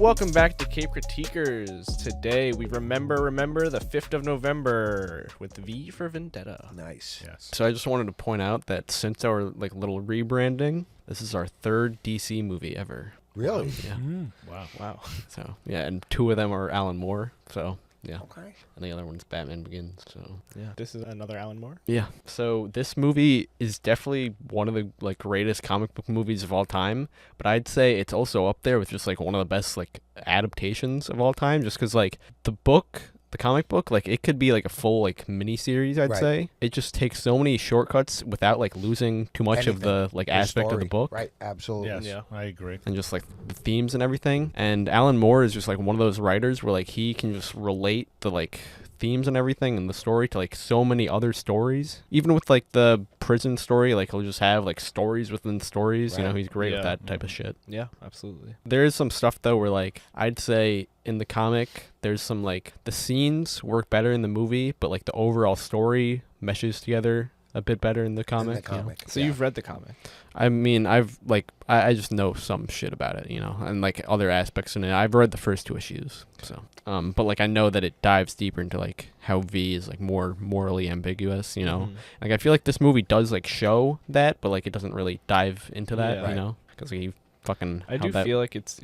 Welcome back to Cape Critiquers. Today we remember the 5th of November with V for Vendetta. Nice. Yes. So I just wanted to point out that since our little rebranding, this is our third DC movie ever. Really? Yeah. Wow. So yeah, and 2 of them are Alan Moore. So yeah. Okay. And the other one's Batman Begins. So Yeah. This is another Alan Moore. yeah. So this movie is definitely one of the greatest comic book movies of all time, but I'd say it's also up there with just one of the best adaptations of all time, just because the comic book, it could be a full mini series, I'd Right. say. It just takes so many shortcuts without losing too much of the aspect of the story. book. Right, absolutely. Yes, Yeah. I agree. And just the themes and everything. And Alan Moore is just one of those writers where he can just relate the themes and everything and the story to so many other stories. Even with the prison story, he'll just have stories within stories. You know, Right. he's great with Yeah. that type of shit. Yeah, absolutely. There is some stuff though where I'd say in the comic there's some the scenes work better in the movie, but the overall story meshes together a bit better in the comic. In the comic. So yeah. you've read the comic. I mean, I've I just know some shit about it, and other aspects in it. I've read the first 2 issues, so but I know that it dives deeper into how V is more morally ambiguous, Mhm. I feel this movie does show that, but it doesn't really dive into that, Yeah. you know, because he fucking. I do feel it's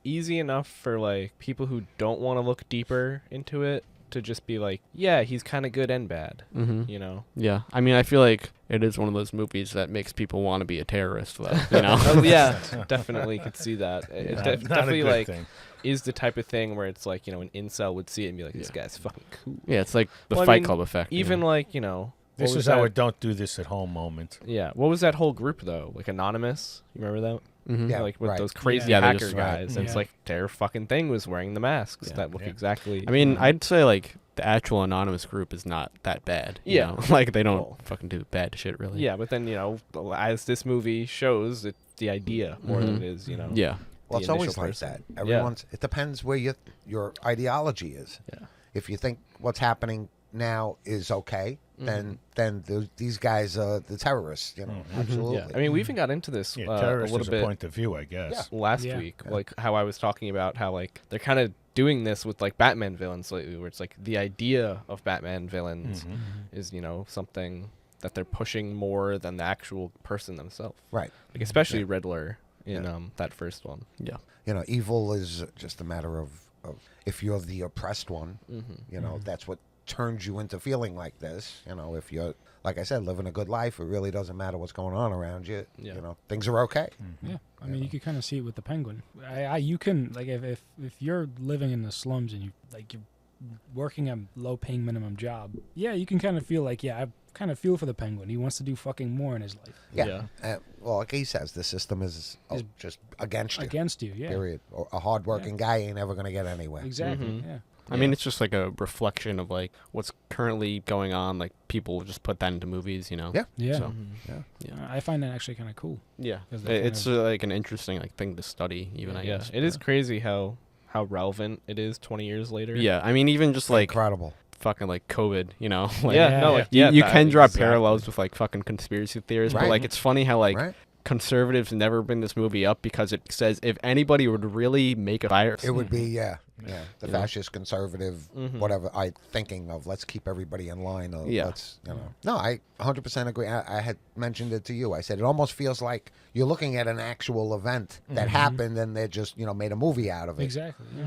easy enough for people who don't want to look deeper into it to just be yeah, he's kind of good and bad, Mm-hmm. you know. Yeah, I mean, I feel it is one of those movies that makes people want to be a terrorist, though. You know. Oh yeah, definitely could see that. It Not definitely a good thing. is the type of thing where it's an incel would see it and be this Yeah. guy's fucking cool. Yeah, it's the Well, I Fight mean, Club effect. Even you know? what This was is our that? don't do this at home moment. Yeah, what was that whole group though? Anonymous, you remember that? Mhm. Yeah. With right. those crazy Yeah, they hacker just- guys. And Yeah. it's their fucking thing was wearing the masks Yeah. that look Yeah. exactly. I mean, I'd say the actual anonymous group is not that bad. you Yeah. know? They don't Well, fucking do bad shit, really. yeah, but then as this movie shows, it's the idea more than Mhm. it is Yeah. Well, the it's always initial like person. that. Everyone's. It depends where your ideology is. Yeah. If you think what's happening now is okay, then these guys are the terrorists. You know, Mhm. absolutely. Yeah, I mean, we even got into this Yeah, a terrorist little is bit a point of view, I guess. last Yeah. week, how I was talking about how they're kind of doing this with Batman villains lately, where it's the idea of Batman villains Mhm. is something that they're pushing more than the actual person themselves. Right. Especially Riddler in Yeah. that first one. Yeah. Evil is just a matter of if you're the oppressed one. Mm-hmm. That's what turns you into feeling like this. If you're, like I said, living a good life, it really doesn't matter what's going on around you. Yeah. Things are okay. Yeah, I mean, you could kind of see it with the Penguin. You can if you're living in the slums and you're working a low-paying minimum job, yeah, you can kind of feel I kind of feel for the Penguin. He wants to do fucking more in his life. Yeah. Well, like he says, the system is just against you. Against you, yeah, Period. A hardworking guy ain't ever going to get anywhere. exactly, Mhm. yeah. I mean, it's just a reflection of what's currently going on. People just put that into movies, you know. Yeah. Yeah, So, I find that actually kind of cool. yeah. 'Cause they're kind It's an interesting thing to study, even I guess. It is crazy how relevant it is 20 years later. Yeah, I mean, even just Incredible. fucking COVID, you know. You that- can draw exactly. parallels with fucking conspiracy theorists, Right. but it's funny how Right? conservatives never bring this movie up because it says if anybody would really make a virus, It would be, the Yeah. fascist, conservative, Mhm. whatever. Thinking of let's keep everybody in line. Or Yeah. Let's, No, I 100% agree. I had mentioned it to you. I said it almost feels like you're looking at an actual event that happened, and they just made a movie out of it. Exactly. Yeah.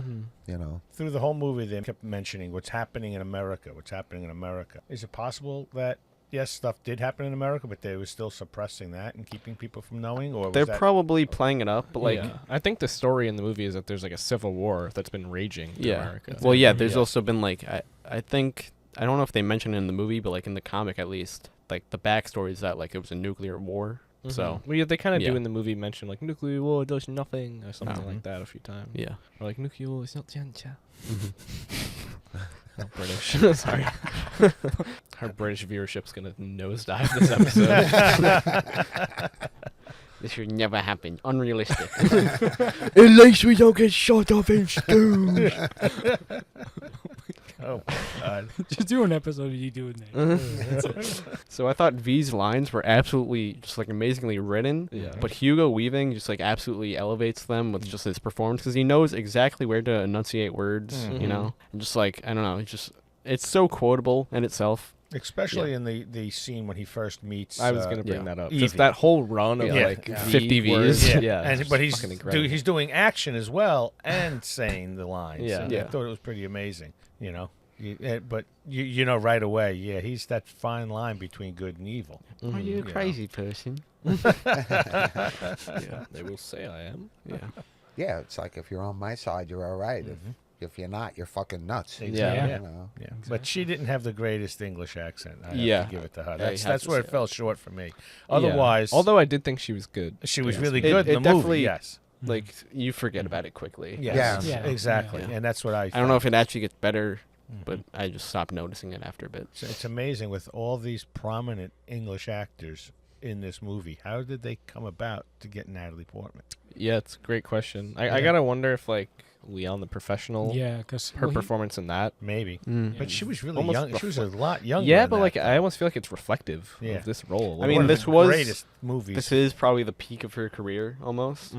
Mm-hmm. Through the whole movie, they kept mentioning what's happening in America. What's happening in America? Is it possible that yes, stuff did happen in America, but they were still suppressing that and keeping people from knowing? Or was they're that probably playing it up, but I think the story in the movie is that there's a civil war that's been raging in America. Well, yeah, there's Yeah. also been I think I don't know if they mention it in the movie, but in the comic at least, the backstory is that it was a nuclear war. Mhm. So well, yeah, they kind of yeah. do in the movie mention nuclear war does nothing or something Oh. like that a few times. yeah. Or nuclear war is not Jancha. Mm-hmm. Not British. Sorry. Our British viewership's gonna nosedive this episode. This should never happen. Unrealistic. At least we don't get shot off in schools. Oh, God. Just do an episode of you doing that. So I thought V's lines were absolutely just like amazingly written. Yeah. But Hugo Weaving just like absolutely elevates them with just his performance because he knows exactly where to enunciate words, you know? And just like, I don't know, it's so quotable in itself. Especially in the scene when he first meets. I was going to bring yeah. that up. Evey. Just that whole run of Yeah. like Yeah. 50 Vs. words. Yeah, Yeah. and, it's but fucking incredible. he's doing action as well and saying the lines. Yeah. And Yeah. I thought it was pretty amazing. You know, but you know right away. Yeah, he's that fine line between good and evil. Are you a Yeah. crazy person? Yeah, they will say I am. Yeah. Yeah, it's like if you're on my side, you're all right. If you're not, you're fucking nuts. Yeah. You know? Yeah, but she didn't have the greatest English accent. I have Yeah. to give it to her. I That's have to where say it fell that. short for me. Yeah. Otherwise, Although I did think she was good. she was Yeah. really It- good it in the movie. definitely- Yes, Like, you forget about it quickly. yes, Yeah. exactly, Yeah. and that's what I don't know if it actually gets better, but I just stopped noticing it after a bit. It's amazing with all these prominent English actors in this movie. How did they come about to get Natalie Portman? Yeah, it's a great question. I Yeah. gotta wonder if like Leon the Professional, Yeah, because her performance in that. Maybe, Mm. but she was really Almost young. She was a lot younger. Yeah, than but that, like though. I almost feel like it's reflective Yeah. of this role. I mean, One of this the was- greatest movies. This is probably the peak of her career, almost.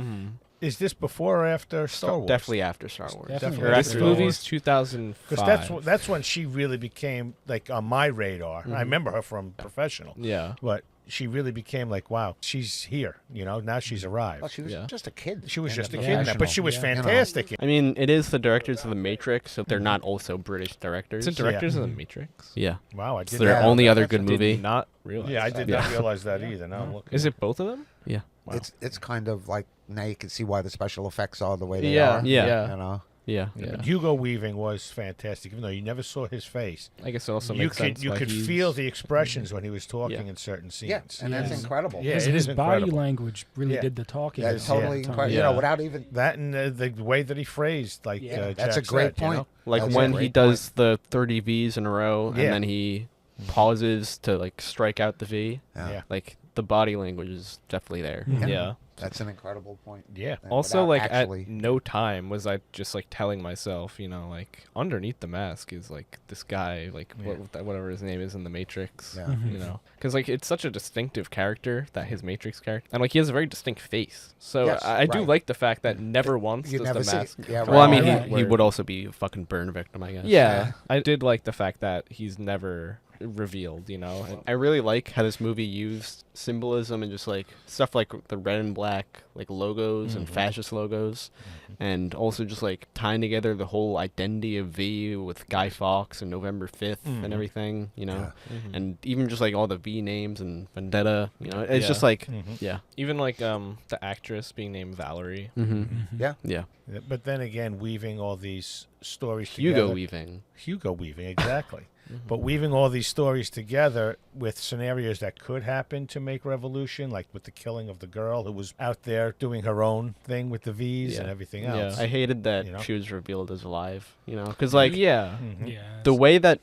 Is this before or after Star Wars? Definitely after Star Wars. Definitely Or this after Star movie's Wars. 2005. Because that's when she really became like on my radar. I remember her from Professional, Yeah. but she really became like, wow, she's here. You know, now she's arrived. Well, she was Yeah. just a kid. She was and just a kid, in that, but she was Yeah. fantastic. I mean, it is the directors of The Matrix, so they're not also British directors. It's the directors of The Matrix. Yeah. Wow, I It's did their not. only other that's good a- Did movie. not realize. Yeah, I did Yeah. not realize that either. Now I'm looking. Is it both of them? Yeah. Wow. It's kind of like now you can see why the special effects are the way they Yeah. are. Yeah. You know. Yeah. Yeah, Yeah. but Hugo Weaving was fantastic, even though you never saw his face. I guess it also You makes sense. could why he's- feel the expressions when he was talking Yeah. in certain scenes. Yeah, and that's Yes. incredible. Yeah, his, it his is body incredible. language really Yeah. did the talking. That's Yeah. totally Yeah. incredible. Yeah. You know, without even That and the way that he phrased, like Yeah. that's Jack a great said, you know? point. Like That's a when he great does the 30 Vs in a row Yeah. and then he pauses to like strike out the V. Yeah. Like the body language is definitely there. Mhm. Yeah. That's an incredible point. Yeah. And Also, without like actually, at no time was I just like telling myself, you know, like underneath the mask is like this guy, like Yeah. whatever his name is in the Matrix. Yeah. Mhm. You know, because like it's such a distinctive character, that his Matrix character, and like he has a very distinct face. So Yes, I do right. like the fact that never once you does never the see it. mask. Yeah, come Well, I right. mean, Yeah. he where- would also be a fucking burn victim, I guess. Yeah, I did like the fact that he's never revealed. You know, and I really like how this movie used symbolism and just like stuff like the red and black like logos and fascist logos, and also just like tying together the whole identity of V with Guy Fawkes and November 5th and everything, you know, and even just like all the V names and Vendetta, you know, it's Yeah. just like Mhm. yeah. even like the actress being named Valerie. Yeah. Yeah. Yeah, but then again, weaving all these stories Hugo together. weaving. Hugo weaving, exactly. But weaving all these stories together with scenarios that could happen to make revolution, like with the killing of the girl who was out there doing her own thing with the V's Yeah. and everything Yeah. else. I hated that You know? she was revealed as alive, you know, because like yeah, Mhm. Yeah. the way that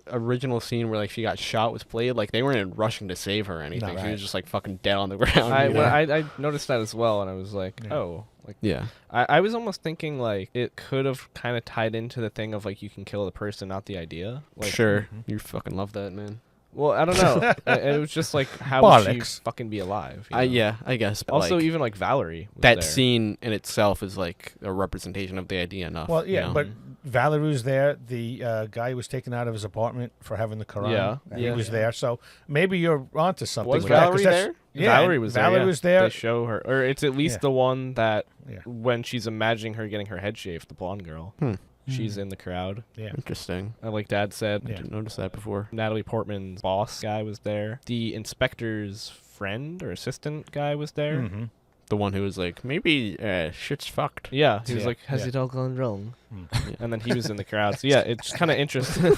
original scene where like she got shot was played, like they weren't rushing to save her or anything. She right. was just like fucking dead on the ground. I, you know? when I noticed that as well, and I was like, Yeah. oh, like yeah. I was almost thinking like it could have kind of tied into the thing of like you can kill the person, not the idea. Like, Sure. You fucking love that, man. Well, I don't know. it was just like how would she Bollocks. fucking be alive? you know? Yeah, I guess. But Also, like, even like Valerie. Was that there. scene in itself is like a representation of the idea enough. Well, you yeah, know? but Valerie's there. The guy who was taken out of his apartment for having the Quran. Yeah. He Yeah. was there. So maybe you're onto something. Was with that, 'cause Valerie that's- there? Yeah, Valerie was there. Valerie yeah. was there. They show her, or it's at least Yeah. the one that Yeah. when she's imagining her getting her head shaved, the blonde girl. Hmm. She's in the crowd. Yeah. Interesting. Like Dad said, I Yeah. didn't notice that before. Natalie Portman's boss guy was there. The inspector's friend or assistant guy was there. Mhm. The one who was like, maybe shit's fucked. Yeah, he was Yeah, like, "Has yeah. it all gone wrong?" Mm. And then he was in the crowd. So yeah, it's kind of interesting.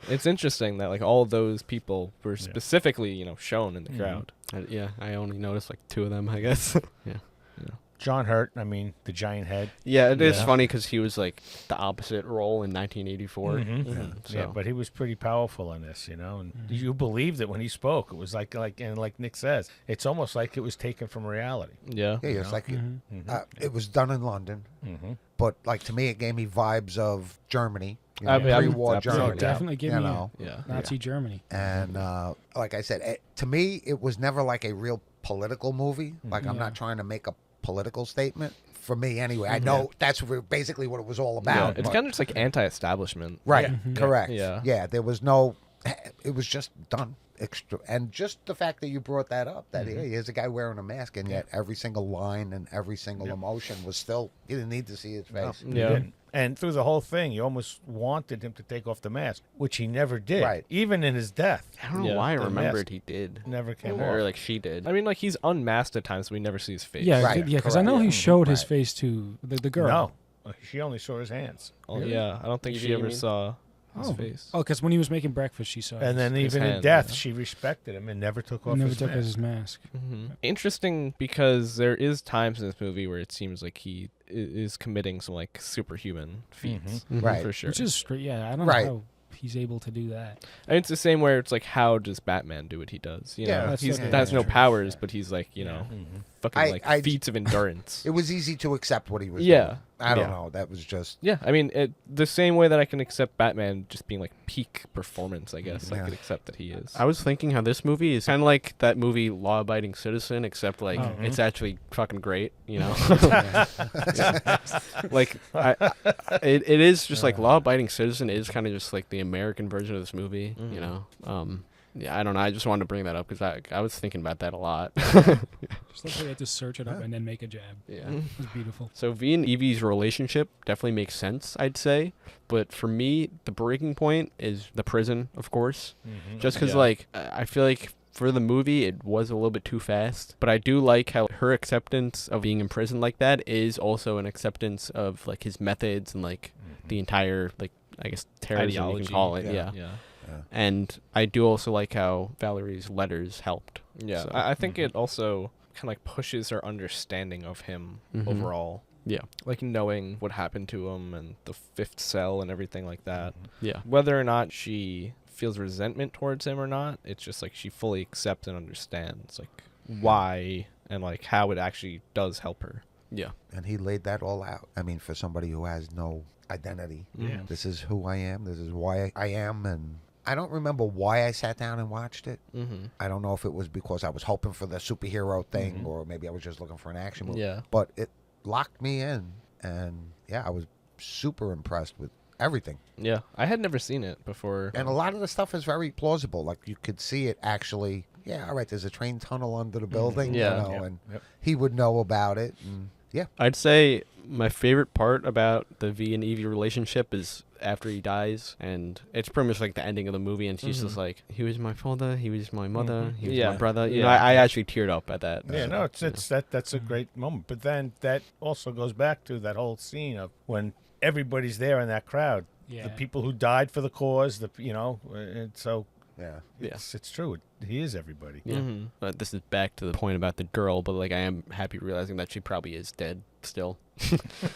It's interesting that like all those people were specifically, you know, shown in the Mhm. crowd. Yeah, I only noticed like two of them, I guess. yeah. John Hurt, I mean, the giant head. Yeah, it is Yeah. funny because he was like the opposite role in 1984. Mhm. So. Yeah, but he was pretty powerful in this, and you believed it when he spoke. It was like Nick says, it's almost like it was taken from reality. Yeah. Yeah, it's like Mm-hmm. it was done in London, Mm-hmm. but like to me, it gave me vibes of Germany, absolutely. pre-war Germany. Definitely give you me know. Yeah. Nazi Germany. And like I said, to me, it was never like a real political movie. Like I'm Yeah. not trying to make a political statement. For me, anyway, I know that's basically what it was all Yeah, about. it's but- kind of just like anti-establishment. right, Yeah. correct. Yeah. There was no. It was just done extra, and just the fact that you brought that up, that hey, here's a guy wearing a mask, and yet every single line and every single emotion was still. You didn't need to see his face. He Yeah. didn't. And through the whole thing, you almost wanted him to take off the mask, which he never did. Right. Even in his death, I don't know Yeah. why I The remembered mask. he did. never came Or off. like she did. I mean, like he's unmasked at times, but we never see his face. Yeah, Right, yeah, because I know correct. he showed his Right. face to the girl. No, she only saw his hands. Oh, yeah. I don't think Evey, she you ever mean? saw his face. Oh, because when he was making breakfast, she saw. And then his even in hand, death, yeah. she respected him and never took off never his took mask. his mask. Interesting because there is times in this movie where it seems like he is committing some like superhuman feats. Right. For sure. Which is straight. Yeah, I don't Right. know how he's able to do that. I mean, it's the same where it's like, how does Batman do what he does? You Yeah, know, that's he's okay. has no True. powers, but he's like, you know, fucking I- like I- feats of endurance. It was easy to accept what he was Yeah. doing. I don't Yeah. know. That was just. Yeah, I mean, the same way that I can accept Batman just being like peak performance, I guess I Yeah. could accept that he is. I was thinking how this movie is kind of like that movie Law Abiding Citizen, except like it's actually fucking great, you know? Like, it is just like Law Abiding Citizen is kind of just like the American version of this movie, you know? Yeah, I don't know. I just wanted to bring that up because I was thinking about that a lot. Just like they had to search it up and then make a jab. Yeah. It was beautiful. So V and Evie's relationship definitely makes sense, I'd say. But for me, the breaking point is the prison, of course. Just because, Yeah. like, I feel like for the movie, it was a little bit too fast. But I do like how her acceptance of being in prison like that is also an acceptance of, like, his methods and, like, the entire, like, I guess, terrorism you Ideology. can call it. Yeah. Yeah. Yeah. And I do also like how Valerie's letters helped. Yeah. So- I think it also kind of like pushes her understanding of him overall. Yeah. Like knowing what happened to him and the fifth cell and everything like that. Yeah. Whether or not she feels resentment towards him or not, it's just like she fully accepts and understands like why and like how it actually does help her. Yeah. And he laid that all out. I mean, for somebody who has no identity, Yeah. this is who I am. This is why I am. And I don't remember why I sat down and watched it. Mm-hmm. I don't know if it was because I was hoping for the superhero thing or maybe I was just looking for an action movie. Yeah. But it locked me in. And yeah, I was super impressed with everything. Yeah. I had never seen it before. And a lot of the stuff is very plausible. Like you could see it actually. Yeah, all right, there's a train tunnel under the building. Yeah. You know, Yep, and yep. he would know about it. And yeah. I'd say my favorite part about the V and Evie relationship is after he dies, and it's pretty much like the ending of the movie, and she's just like, he was my father, he was my mother, he was Yeah. my brother. You know, Yeah. I actually teared up at that. Yeah, no, that's a great moment. But then that also goes back to that whole scene of when everybody's there in that crowd, Yeah. the people who died for the cause, and so Yeah. it's true. He is everybody. Yeah. Mhm. But this is back to the point about the girl, but like I am happy realizing that she probably is dead still.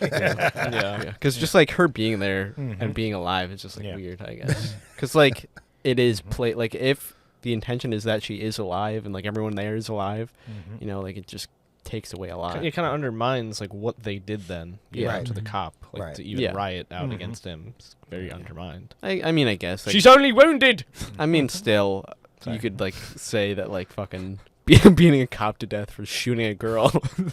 Yeah. Because just like her being there Mhm. and being alive is just like Yeah. weird, I guess. Because like it is play like if the intention is that she is alive and like everyone there is alive, you know, like it just takes away a lot. It kind of undermines like what they did then, you know, Right. to the cop, like Right. to even Yeah. riot out Mhm. against him. It's very undermined. I mean, I guess. Like, She's only wounded. I mean, still, Sorry. you could like say that like fucking beating a cop to death for shooting a girl who's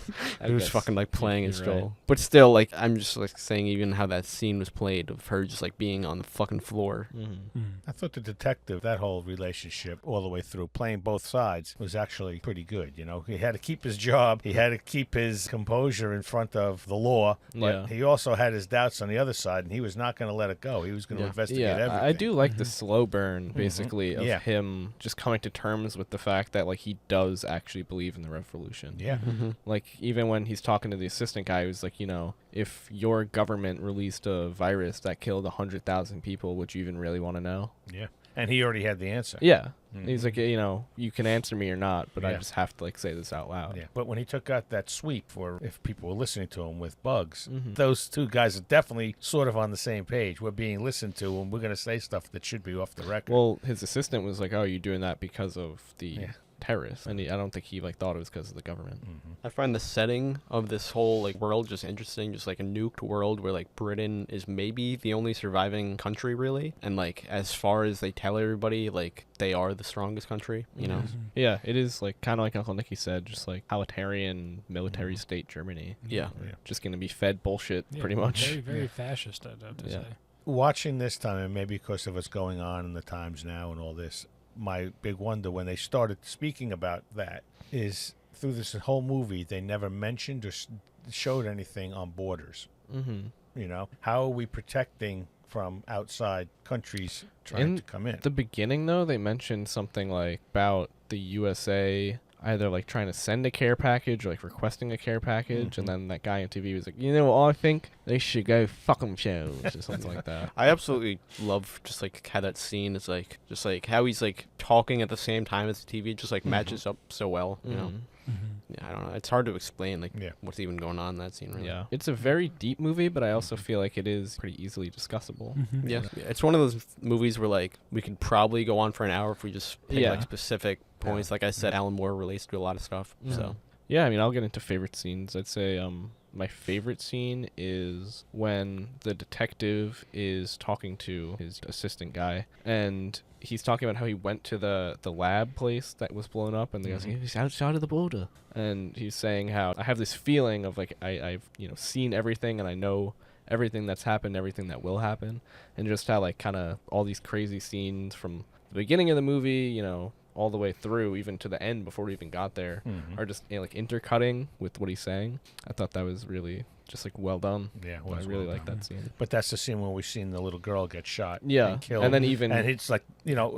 guess fucking like playing his you're right. role. But still, like I'm just like saying even how that scene was played of her just like being on the fucking floor. Mm-hmm. I thought the detective, that whole relationship all the way through, playing both sides, was actually pretty good. You know, he had to keep his job, he had to keep his composure in front of the law, but Yeah. he also had his doubts on the other side, and he was not going to let it go. He was going to Yeah. investigate Yeah, everything. I do like the slow burn, basically, of Yeah. him just coming to terms with the fact that like he does actually believe in the revolution. Yeah. Like even when he's talking to the assistant guy, he was like, you know, if your government released a virus that killed 100,000 people, would you even really want to know? Yeah. And he already had the answer. Yeah. Mhm. He's like, you know, you can answer me or not, but I Yeah. just have to like say this out loud. Yeah. But when he took out that sweep for if people were listening to him with bugs, Mhm. those two guys are definitely sort of on the same page. We're being listened to, and we're going to say stuff that should be off the record. Well, his assistant was like, "Oh, you're doing that because of the Yeah. terrorists," and I don't think he like thought it was because of the government. I find the setting of this whole like world just interesting, just like a nuked world where like Britain is maybe the only surviving country really, and like as far as they tell everybody, like they are the strongest country, you know. Mhm. Yeah, it is like kind of like Uncle Nicky said, just like totalitarian military state Germany, Yeah. Yeah. just gonna be fed bullshit Yeah, pretty much. Very, very fascist, I'd have to Yeah. say. Watching this time, and maybe because of what's going on in the times now and all this, my big wonder when they started speaking about that is through this whole movie, they never mentioned or showed anything on borders. Mm-hmm. You know, how are we protecting from outside countries trying In to come in? At the beginning, though, they mentioned something like about the USA either like trying to send a care package or like requesting a care package, Mhm. and then that guy on TV was like, "You know what? I think they should go fuck themselves," or something like that. I absolutely love just like how that scene is like just like how he's like talking at the same time as the TV just like matches up so well, you know. Mhm. Mhm. Yeah, I don't know. It's hard to explain like Yeah. what's even going on in that scene. Really. Yeah, it's a very deep movie, but I also feel like it is pretty easily discussable. Mhm. Yeah, it's one of those movies where like we could probably go on for an hour if we just pick Yeah. like specific points. Like I said, Alan Moore relates to a lot of stuff. Mhm. So Yeah, I mean, I'll get into favorite scenes. I'd say my favorite scene is when the detective is talking to his assistant guy, and he's talking about how he went to the lab place that was blown up, and the guy's like, "He's outside of the border," and he's saying how I have this feeling of like I've seen everything and I know everything that's happened, everything that will happen, and just how like kind of all these crazy scenes from the beginning of the movie, all the way through, even to the end before we even got there, Mhm. are just like intercutting with what he's saying. I thought that was really just like well done. Yeah, it I was really well like done. that scene. But that's the scene when we seen the little girl get shot. Yeah, and killed. and then even and it's like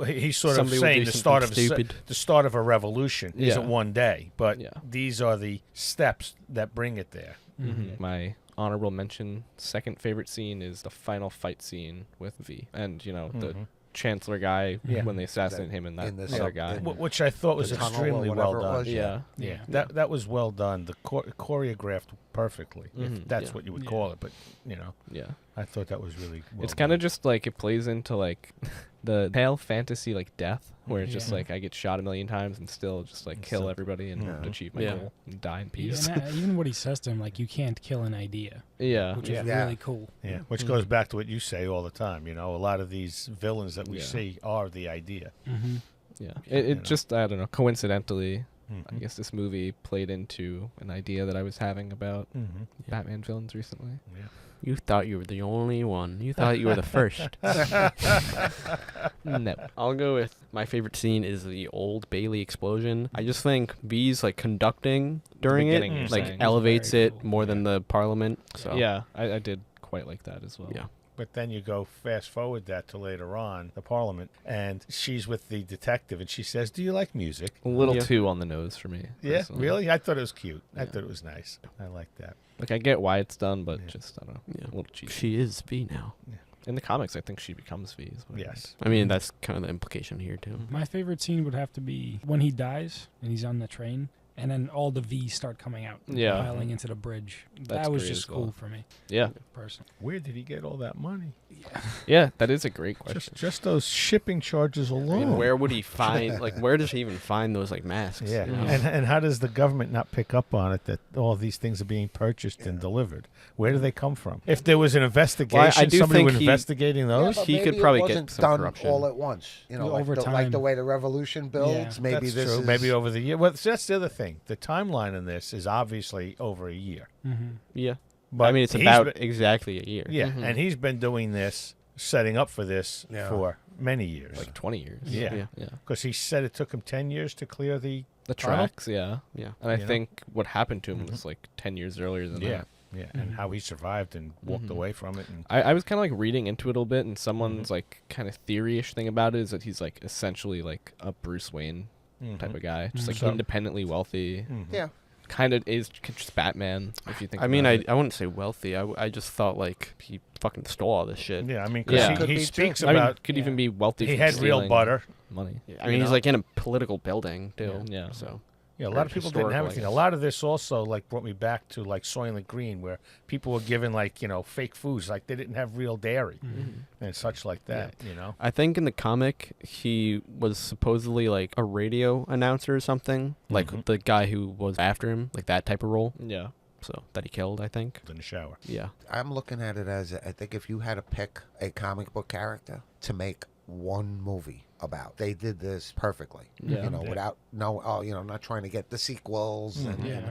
he's sort of Somebody will saying do the something start of stupid. the start of a revolution Yeah. isn't one day, but Yeah. these are the steps that bring it there. Mhm. my honorable mention, second favorite scene is the final fight scene with V, and the Mhm. Chancellor guy Yeah. when they assassinate him and that in the other sub- guy. in- Which I thought was The tunnel or extremely well whatever it done. was. Yeah. Yeah, Yeah. that was well done. The choreographed perfectly, if Mhm. that's Yeah. what you would Yeah. call it. But Yeah. I thought that was really. Well It's kind of done. just like it plays into like the pale fantasy like death, where it's just Yeah. like I get shot a million times and still just like And kill still- everybody and Yeah. achieve my Yeah. goal and die in Yeah, peace. and even what he says to him, like, you can't kill an idea, Yeah. which Yeah. is Yeah. really cool. Yeah, which Mhm. goes back to what you say all the time. A lot of these villains that we Yeah. see are the idea. Mm-hmm. Yeah. Yeah, It just, I don't know, coincidentally, I Mhm. guess this movie played into an idea that I was having about Mhm. Batman villains recently. Yeah. you thought you were the only one. You thought you were the first. No. I'll go with my favorite scene is the Old Bailey explosion. I just think V's like conducting during it beginning, you're like saying. elevates Very it cool. more than the Parliament. So Yeah, I did quite like that as well. Yeah. But then you go fast forward that to later on, the Parliament, and she's with the detective, and she says, "Do you like music?" A little Yeah. too on the nose for me. Yeah, personally. really? I thought it was cute. I Yeah. thought it was nice. I like that. Like I get why it's done, but Yeah. just I don't know, Yeah. a little cheesy. she is V now. In the comics, I think she becomes V. Is what I Yes. I mean, that's kind of the implication here too. My favorite scene would have to be when he dies and he's on the train, and then all the V's start coming out, Yeah. piling into the bridge. That's that was great just as well. cool for me, Yeah, personally. Where did he get all that money? yeah, that is a great question. Just those shipping charges I alone. mean, where would he find where does he even find those like masks? Yeah, you know? and how does the government not pick up on it that all these things are being purchased and delivered? Where do they come from? If there was an investigation, do somebody think was he- investigating those. but he could maybe it probably get wasn't some done corruption. all at once. Over like time. the way the revolution builds. Yeah. Maybe That's this true. is Maybe over the year. Well, so that's the other thing. The timeline in this is obviously over a year. Mm-hmm. Yeah. But I mean, it's he's about been- exactly a year. yeah, Mhm. and he's been doing this, setting up for this Yeah. for many years. Like 20 years. Yeah. Yeah. yeah. Because he said it took him 10 years to clear the The Tunnel? tracks, yeah. Yeah. And I You know? think what happened to him Mhm. was like 10 years earlier than yeah, that. yeah, and Mhm. how he survived and walked Mhm. away from it. And I was kind of like reading into it a little bit, and someone's Mm-hmm. like kind of theory-ish thing about it is that he's like essentially like a Bruce Wayne type Mhm. of guy, just like So- independently wealthy. Mhm. yeah. Kind of is just Batman, if you think. I mean, about it. I wouldn't say wealthy. I just thought like he fucking stole all this shit. Yeah, I mean, 'cause Yeah. he Could be speaks too. I mean, about could even be wealthy. he from had real stealing butter. money. I mean, he's like in a political building too. Yeah. So Yeah, a Or lot of people didn't have historical, I anything. A guess. lot of this also like brought me back to like Soylent Green, where people were given like fake foods, like they didn't have real dairy and such like that. You know, I think in the comic he was supposedly like a radio announcer or something, like Mhm. the guy who was after him, like that type of role. Yeah. So that he killed, I think. in the shower. Yeah. I'm looking at it as I think if you had to pick a comic book character to make one movie about, they did this perfectly. Yeah. Without not trying to get the sequels. And Yeah.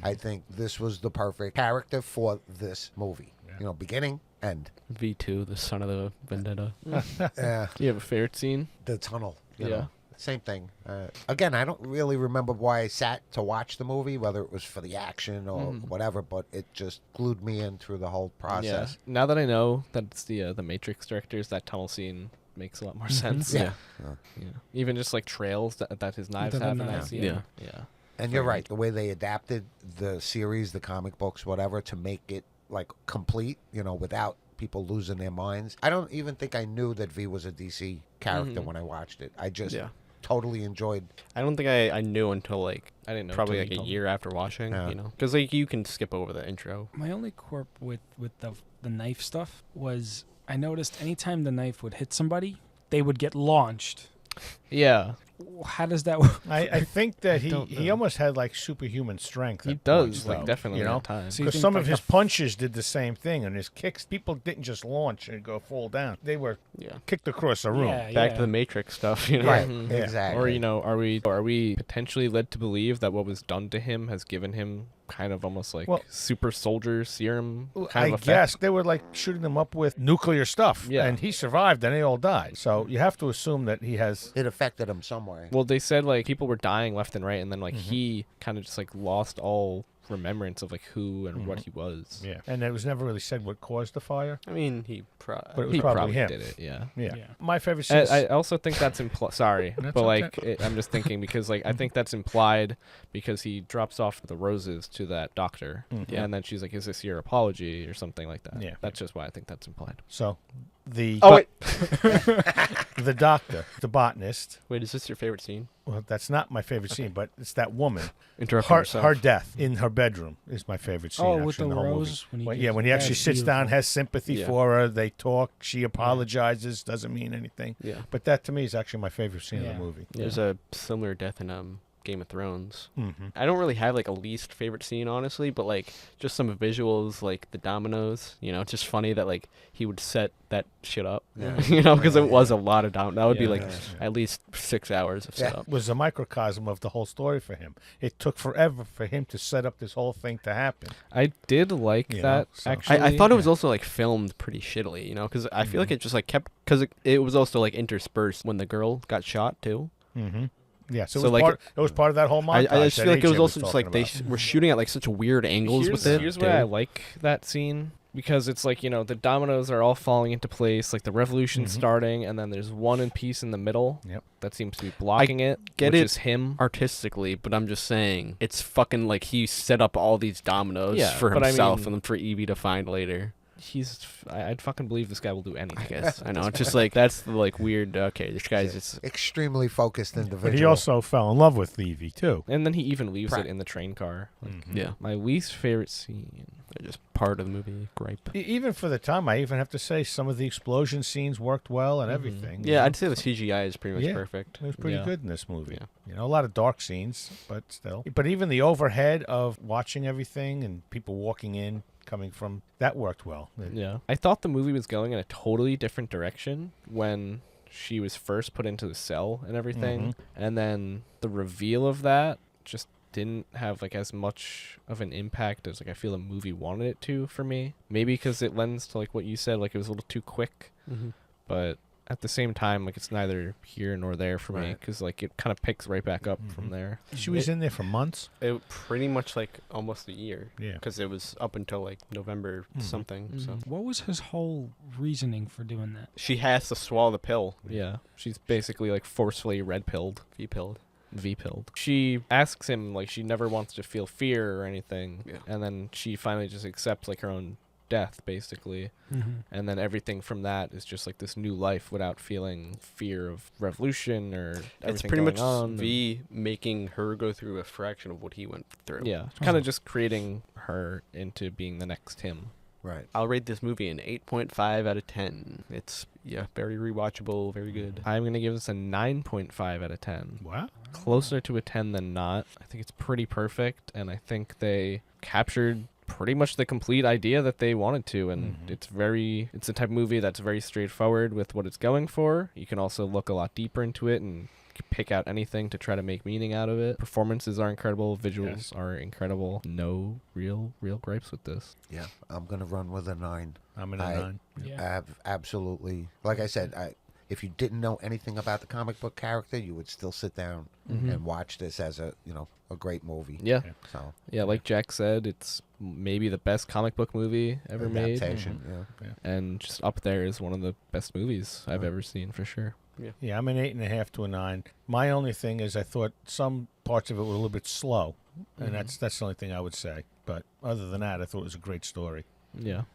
I think this was the perfect character for this movie. Yeah. Beginning, end. V2, the son of the Vendetta. Yeah, Do you have a favorite scene? the tunnel. You Yeah. know, same thing. Again, I don't really remember why I sat to watch the movie, whether it was for the action or whatever, but it just glued me in through the whole process. Yeah. Now that I know that it's the Matrix directors, that tunnel scene makes a lot more sense. Yeah. Yeah. Even just like trails that his knives That the have in that knives, scene. yeah. Yeah. And you're right. The way they adapted the series, the comic books, whatever, to make it like complete, without people losing their minds. I don't even think I knew that V was a DC character when I watched it. I just Yeah. totally enjoyed. I don't think I knew until like I didn't know. probably until like you a told me. year after watching, Yeah. because like you can skip over the intro. My only quirk with the knife stuff was I noticed anytime the knife would hit somebody, they would get launched. Yeah. How does that work? I think that don't he know. almost had like superhuman strength. He at does, points, like though, definitely you know? at times. So you Because think some like of his the- punches did the same thing, and his kicks, people didn't just launch and go fall down. They were Yeah. kicked across the room. Yeah, Back yeah. to the Matrix stuff, you know. Right. Mhm. Yeah. Exactly. Or are we potentially led to believe that what was done to him has given him kind of almost like Well- super soldier serum kind I of effect? guess they were like shooting them up with nuclear stuff, Yeah. and he survived, and they all died. So you have to assume that he has. It affected him some way. Well, they said like people were dying left and right, and then like Mm-hmm. he kind of just like lost all remembrance of like who and what he was. Yeah, and it was never really said what caused the fire. I mean, he But it was He probably probably him. did it. Yeah. Yeah, Yeah. my favorite scene. is- I also think that's sorry, That's but like okay. I'm just thinking because like I think that's implied because he drops off the roses to that doctor, Yeah. and then she's like, "Is this your apology?" or something like that. Yeah. That's just why I think that's implied. So the Oh, wait. the doctor, the botanist. Wait, is this your favorite scene? Well, that's not my favorite scene, but it's that woman. Interrupting Her, yourself. her death in her bedroom is my favorite scene. Oh, actually, with the in the whole movie. rose when he When, gives yeah, it when he back, actually it's sits down, beautiful. has sympathy Yeah. for her, they talk, she apologizes, doesn't mean anything. Yeah. But that to me is actually my favorite scene Yeah. of the movie. There's a similar death in Game of Thrones. Mm-hmm. I don't really have like a least favorite scene, honestly, but like just some visuals, like the dominoes. It's just funny that like he would set that shit up. Yeah. Because it was a lot of That would be Yeah. like Yeah. at least 6 hours of Yeah. setup. Was a microcosm of the whole story for him. It took forever for him to set up this whole thing to happen. I did like You know, that so- actually. I thought it was also like filmed pretty shittily, because I feel like it just like kept because it was also like interspersed when the girl got shot too. Mm-hmm. Yeah, so, So, it, was like, it was part of that whole montage. I just that feel like it was AJ also just like talking they about. were shooting at like such weird angles with it. Here's too. why I like that scene because it's like the dominoes are all falling into place, like the revolution's Mhm. starting, and then there's one in piece in the middle. Yep. That seems to be blocking it. get which it. is him. Artistically, but I'm just saying it's fucking like he set up all these dominoes Yeah, for but I himself mean- and then for Evie to find later. I'd fucking believe this guy will do anything. I guess I know. It's just like that's the like weird. Okay, this guy's just Extremely focused individual. But he also fell in love with Evey too. And then he even leaves Right. it in the train car. Like, Mhm. yeah, my least favorite scene. they're just part of the movie gripe. Even for the time, I even have to say some of the explosion scenes worked well and Mhm. everything. you Yeah, know? I'd say the CGI is pretty much Yeah. perfect. It was pretty Yeah. good in this movie. Yeah. A lot of dark scenes, but still. But even the overhead of watching everything and people walking in, coming from, that worked well. Yeah. I thought the movie was going in a totally different direction when she was first put into the cell and everything. And then the reveal of that just didn't have like as much of an impact as like I feel the movie wanted it to for me. Maybe because it lends to like what you said, like it was a little too quick. Mm-hmm. But at the same time, like it's neither here nor there for me Right. because like it kind of picks right back up from Mhm. there. She was in there for months. It pretty much like almost a year. Yeah. Because it was up until like November Mhm. something. So Mhm. What was his whole reasoning for doing that? she has to swallow the pill. Yeah. She's basically like forcefully red pilled. V-pilled. V-pilled. She asks him like she never wants to feel fear or anything. Yeah. And then she finally just accepts like her own death, basically. And then everything from that is just like this new life without feeling fear of revolution or everything It's pretty going much on. V making her go through a fraction of what he went through. Yeah, kind of just creating her into being the next him. Right. I'll rate this movie an 8.5 out of 10. It's, very rewatchable, very good. I'm going to give this a 9.5 out of 10. Wow. Closer to a 10 than not. I think it's pretty perfect, and I think they captured pretty much the complete idea that they wanted to, and it's the type of movie that's very straightforward with what it's going for. You can also look a lot deeper into it and pick out anything to try to make meaning out of it. Performances are incredible, visuals are incredible. No real gripes with this. Yeah, I'm gonna run with a 9. I'm in a 9. Yeah. Absolutely. Like I said, if you didn't know anything about the comic book character, you would still sit down and watch this as a great movie. Yeah. So Yeah, like Jack said, it's maybe the best comic book movie ever made. adaptation. Yeah. And just up there is one of the best movies I've ever seen, for sure. Yeah, I'm an 8.5 to a 9. My only thing is I thought some parts of it were a little bit slow, and that's the only thing I would say. But other than that, I thought it was a great story. Yeah.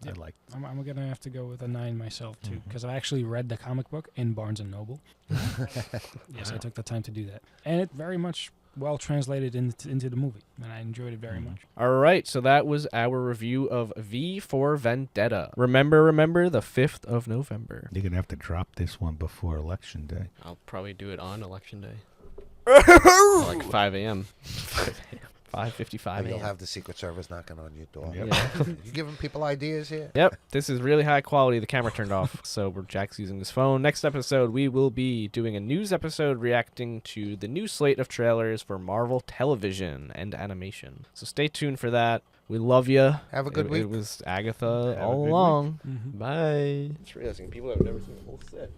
I liked it. I'm gonna have to go with a 9 myself too, because I actually read the comic book in Barnes and Noble. Yes, I took the time to do that, and it very much well translated into the movie, and I enjoyed it very much. All right, so that was our review of V for Vendetta. Remember, the 5th of November. You're going to have to drop this one before Election Day. I'll probably do it on Election Day. Like 5 a.m. 5:55 And you'll a.m. have the Secret Service knocking on your door. Yep. Yeah. You giving people ideas here? Yep, this is really high quality. The camera turned off, so Jack's using his phone. Next episode, we will be doing a news episode reacting to the new slate of trailers for Marvel television and animation. So stay tuned for that. We love you. Have a good week. It was Agatha Have a all good week. along. Bye. Just realizing people have never seen the whole set.